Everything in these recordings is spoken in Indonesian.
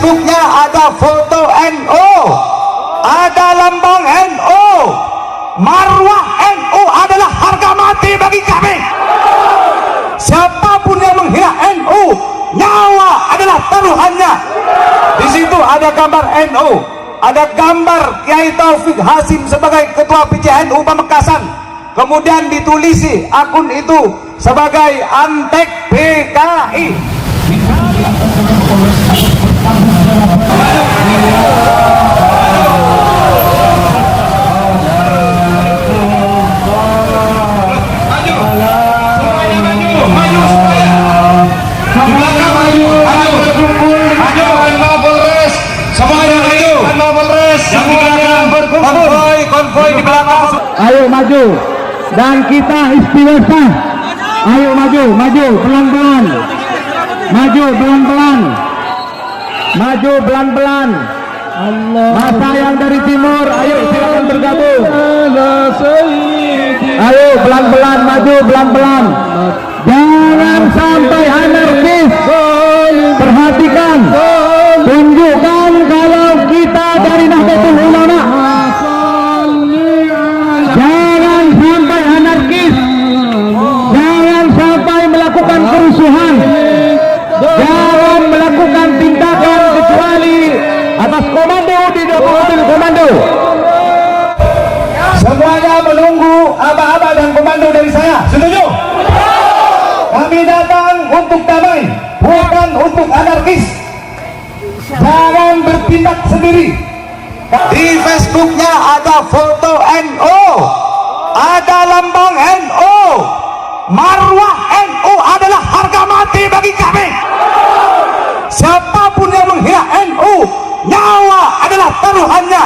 Facebooknya ada foto NU, ada lambang NU. Marwah NU adalah harga mati bagi kami. Siapapun yang menghina NU, nyawa adalah taruhannya. Di situ ada gambar NU, ada gambar Kiai Taufik Hasim sebagai Ketua PCNU Pamekasan. Kemudian ditulisi akun itu sebagai Antek PKI. Konvoy di belakang. Ayo maju dan kita istighfar. Ayo maju pelan-pelan. Maju pelan-pelan. Masa yang dari timur, ayo silakan bergabung. Ayo pelan-pelan, maju pelan-pelan. Jangan sampai anarkis. Perhatikan, tunjukkan kalau kita dari Nahdlatul Ulama. Jangan sampai anarkis, jangan sampai melakukan kerusuhan, jangan melakukan tindakan kecuali atas komando di depan mobil komando. Semuanya menunggu aba-aba dan komando dari saya. Setuju? Kami datang untuk damai, bukan untuk anarkis. Jangan bertindak sendiri. Di Facebooknya ada foto NU, ada lambang NU. Marwah NU adalah harga mati bagi kami. Siapapun yang menghina NU, nyawa adalah taruhannya.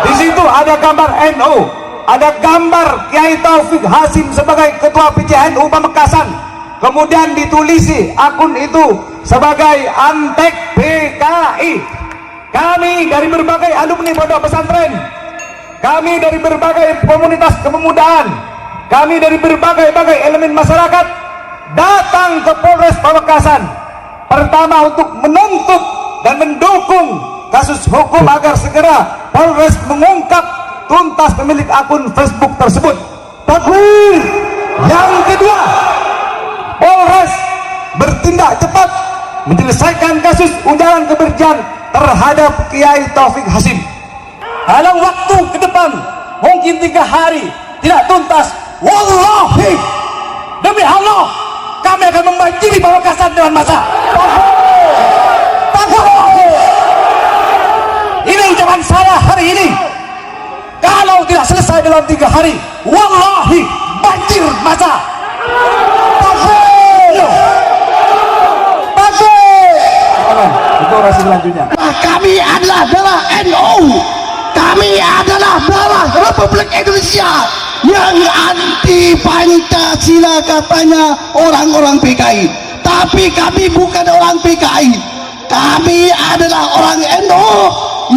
Di situ ada gambar NU, ada gambar Kiai Taufik Hasim sebagai Ketua PCNU Pamekasan. Kemudian ditulisi akun itu sebagai Antek PKI. Kami dari berbagai alumni pondok pesantren, kami dari berbagai komunitas kepemudaan, kami dari berbagai elemen masyarakat datang ke Polres Pamekasan. Pertama untuk menuntut dan mendukung kasus hukum agar segera Polres mengungkap tuntas pemilik akun Facebook tersebut. Takbir. Yang kedua, Polres bertindak cepat menyelesaikan kasus ujaran kebencian terhadap Kiai Taufik Hasim. Dalam waktu ke depan mungkin 3 hari tidak tuntas, wallahi demi Allah kami akan membanjiri Pamekasan dengan massa. Ini ucapan saya hari ini. Kalau tidak selesai dalam 3 hari, wallahi banjir massa. Selanjutnya. Kami adalah darah NU. Kami adalah darah Republik Indonesia yang anti Pancasila katanya orang-orang PKI. Tapi kami bukan orang PKI. Kami adalah orang NU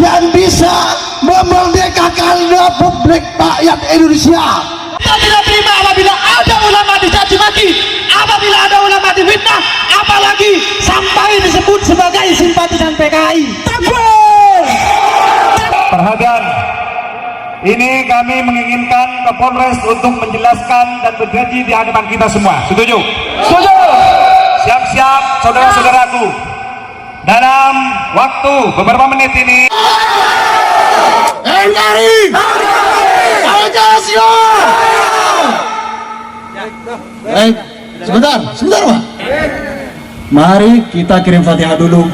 yang bisa memerdekakan Republik Rakyat Indonesia. Kita tidak terima apabila ada ulama dicaci maki, apabila ada ulama difitnah, apalagi sampai disebut sebagai simpatisan PKI. Takbir! Perhatian, ini kami menginginkan ke Polres untuk menjelaskan dan berjanji di hadapan kita semua. Setuju? Setuju! Siap-siap saudara-saudaraku. Dalam waktu beberapa menit ini NKRI! Pancasila! Baik, sebentar Pak. Mari kita kirim Fatihah dulu.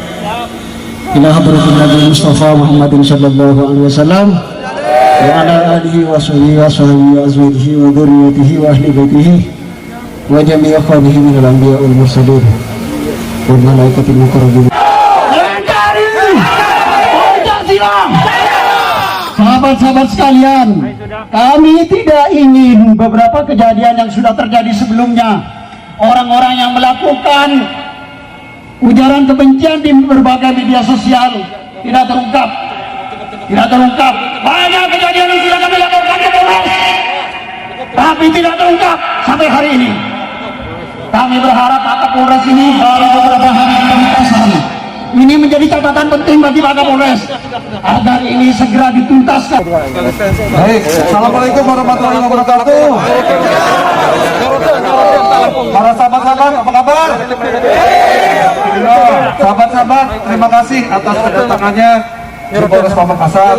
Ila hadratin Nabi Mustafa Muhammadin sallallahu alaihi wasallam wa ala alihi wa sahbihi wa azwajihi wa dzurriyyatihi wa ahli baitihi wa jami'i ikhwanihi minal anbiya'i wal mursalin wal malaikatil muqarrabin. Sahabat-sahabat sekalian, kami tidak ingin beberapa kejadian yang sudah terjadi sebelumnya, orang-orang yang melakukan ujaran kebencian di berbagai media sosial tidak terungkap. Banyak kejadian yang sudah kami laporkan ke Polres, tapi tidak terungkap sampai hari ini. Kami berharap Pak Kapolres ini baru beberapa hari ke Pamekasan Ini menjadi catatan penting bagi Pak Kapolres agar ini segera dituntaskan. Baik, assalamualaikum warahmatullahi wabarakatuh. Para sahabat-sahabat, apa kabar? Ya, sahabat-sahabat, terima kasih atas kedatangannya di Polres Pamekasan.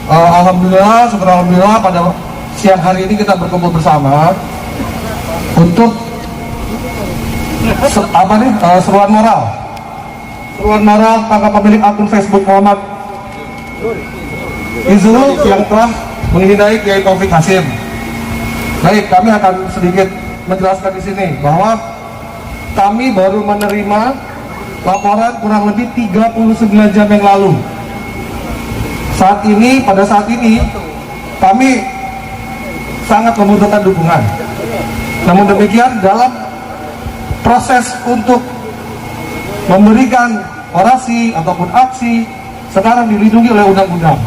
Alhamdulillah, syukur alhamdulillah pada siang hari ini kita berkumpul bersama untuk seruan moral tangkap pemilik akun Facebook Muhammad Izul yang telah menghinai Kiai Taufik Hasim. Baik, kami akan sedikit menjelaskan di sini bahwa kami baru menerima laporan kurang lebih 39 jam yang lalu. Pada saat ini kami sangat membutuhkan dukungan. Namun demikian, dalam proses untuk memberikan orasi ataupun aksi sekarang dilindungi oleh undang-undang.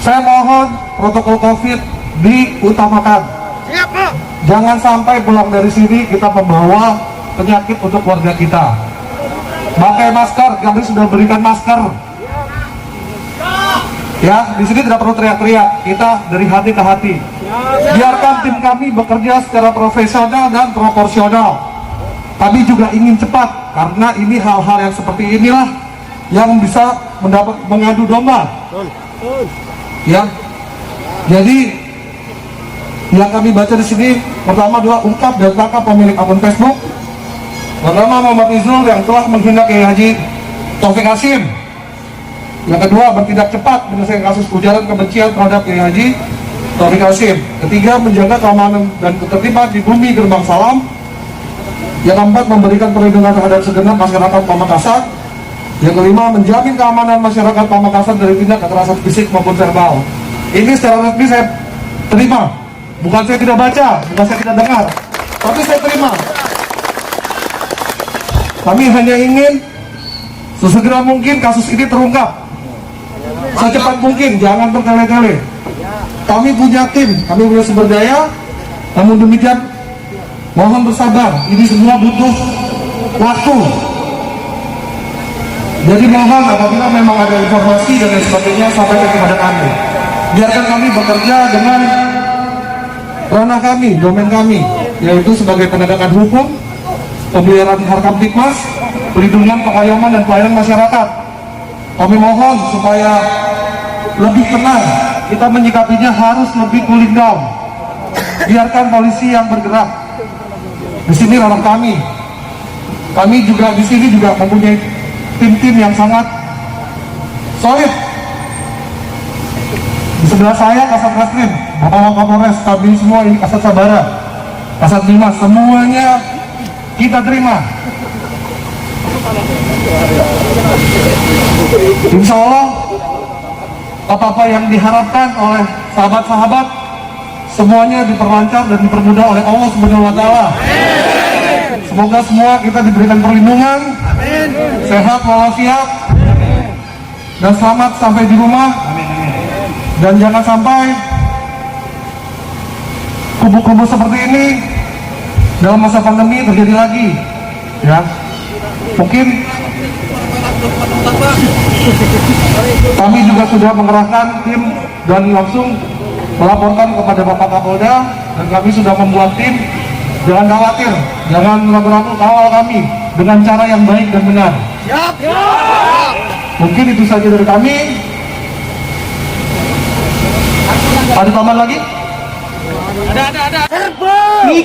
Saya mohon protokol COVID diutamakan. Jangan sampai pulang dari sini kita membawa penyakit untuk keluarga kita. Pakai masker, kami sudah berikan masker. Ya, di sini tidak perlu teriak-teriak, kita dari hati ke hati. Biarkan tim kami bekerja secara profesional dan proporsional. Kami juga ingin cepat, karena ini hal-hal yang seperti inilah yang bisa mengadu domba. Ya, jadi yang kami baca di sini pertama adalah ungkap dan tangkap pemilik akun Facebook bernama Muhammad Izul yang telah menghina Kiai Haji Taufik Hasim. Yang kedua, bertindak cepat menyelesaikan kasus ujaran kebencian terhadap Kiai Haji Taufik Hasim. Ketiga, menjaga keamanan dan ketertiban di bumi Gerbang Salam. Yang keempat, memberikan perlindungan terhadap segenap masyarakat Pamekasan. Yang kelima, menjamin keamanan masyarakat Pamekasan dari tindak kekerasan fisik maupun verbal. Ini secara resmi saya terima. Bukan saya tidak baca, bukan saya tidak dengar, tapi saya terima. Kami hanya ingin sesegera mungkin kasus ini terungkap, secepat mungkin, jangan bertele-tele. Kami punya tim, kami punya sumber daya, namun demikian mohon bersabar, ini semua butuh waktu. Jadi mohon apabila memang ada informasi dan lain sebagainya, sampaikan kepada kami. Biarkan kami bekerja dengan ranah kami, domain kami, yaitu sebagai penegakan hukum, pemeliharaan harkam tikmas, perlindungan, pengayoman, dan pelayanan masyarakat. Kami mohon supaya lebih tenang, kita menyikapinya harus lebih cooling down. Biarkan polisi yang bergerak. Di sini ranah kami. Kami juga di sini juga mempunyai tim-tim yang sangat solid. Di sebelah saya Kasat Reskrim, Bapak Kapolres, kami semua ini Kasat Sabara, Kasat Bimas, semuanya kita terima. Insya Allah apa-apa yang diharapkan oleh sahabat-sahabat semuanya diperlancar dan dipermudah oleh Allah Subhanahu wa Ta'ala. Semoga semua kita diberikan perlindungan, sehat walafiat, dan selamat sampai di rumah. Dan jangan sampai kubu-kubu seperti ini dalam masa pandemi terjadi lagi. Ya, mungkin kami juga sudah mengerahkan tim dan langsung melaporkan kepada Bapak Kapolda, dan kami sudah membuat tim. Jangan khawatir, jangan ragu-ragu, kawal kami dengan cara yang baik dan benar. Mungkin itu saja dari kami. Ada tambahan lagi? Ada. 3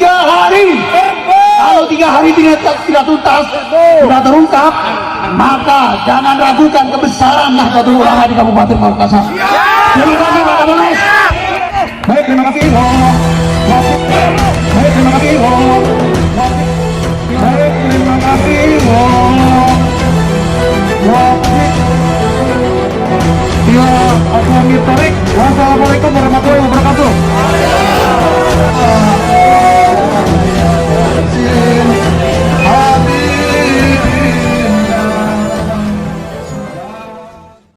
hari. Kalau 3 hari tidak tuntas, tidak terungkap, maka jangan ragukan kebesaran Nahdlatul Ulama di Kabupaten Pamekasan. Terima kasih Pak Kapolres. Baik, terima kasih. Baik, terima kasih. Baik, terima kasih. Ya, Assalamualaikum warahmatullahi wabarakatuh.